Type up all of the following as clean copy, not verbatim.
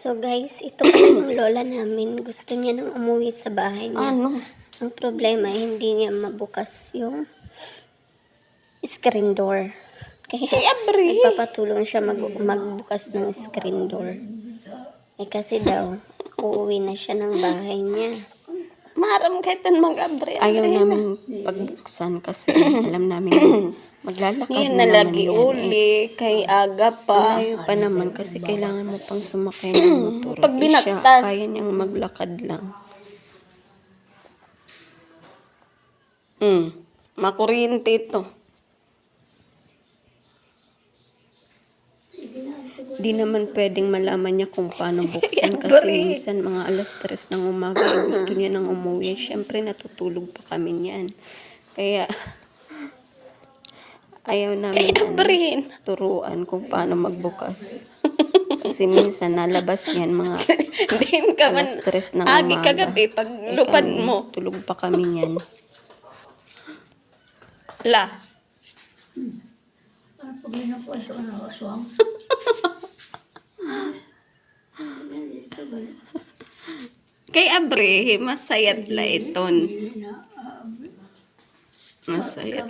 So guys, ito po yung lola namin. Gusto niya nang umuwi sa bahay niya. Ano? Ang problema, hindi niya mabukas yung screen door. Kaya nagpapatulong siya magbukas ng screen door. Eh kasi daw, uuwi na siya ng bahay niya. Maram kaitan mag-abri. Ayaw namin pagbuksan kasi alam namin maglalakad Yun na na naman lagi yan. uli, kay aga pa. Malayo pa naman kasi kailangan mo pang sumakay ng motor. Pag binaktas. Kaya niyang maglakad lang. Makuryente ito. Di naman pwedeng malaman niya kung paano buksan kasi minsan mga alas 3 ng umaga gusto niya nang umuwi. Siyempre natutulog pa kami niyan. Kaya ayaw namin turuan kung paano magbukas. Kasi minsan nalabas yan mga alas 3 ng umaga. Agi kagabi pag lupad mo. Tulog pa kami niyan. La. Kay abre, masayat la iton. Masayat.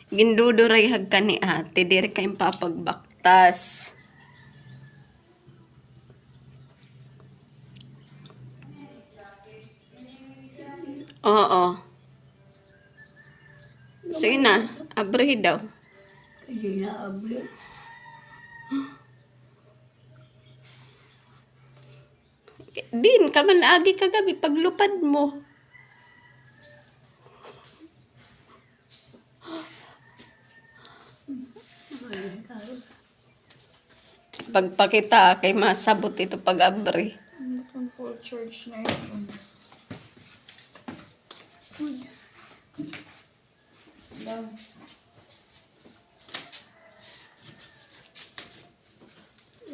Ginduduray hagka ni ate, diri kayong papagbaktas. Oo. Sige na, abri daw. Hindi na abli. Din, kaman agi kagabi, paglupad mo. Pagpakita kay masabot ito pag-abri. Kung full church na yun.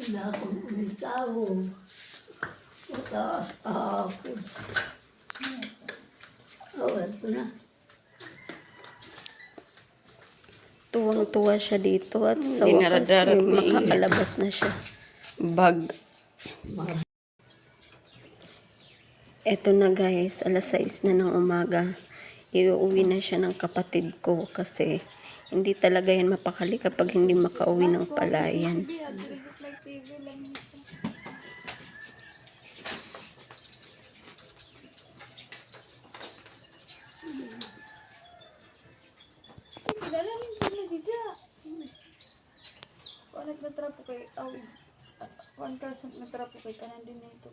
Wala akong ulitaw. Mataas pa ako. Ito na. Tuwang-tuwa siya dito at sa wakas makakalabas na siya. Bag. Eto na guys, alas 6 na ng umaga. Iuwi na siya ng kapatid ko kasi hindi talaga yan mapakali kapag hindi makauwi ng palayan. Nagtrapo kay awid. 1% nagtrapo kay kanan din na ito.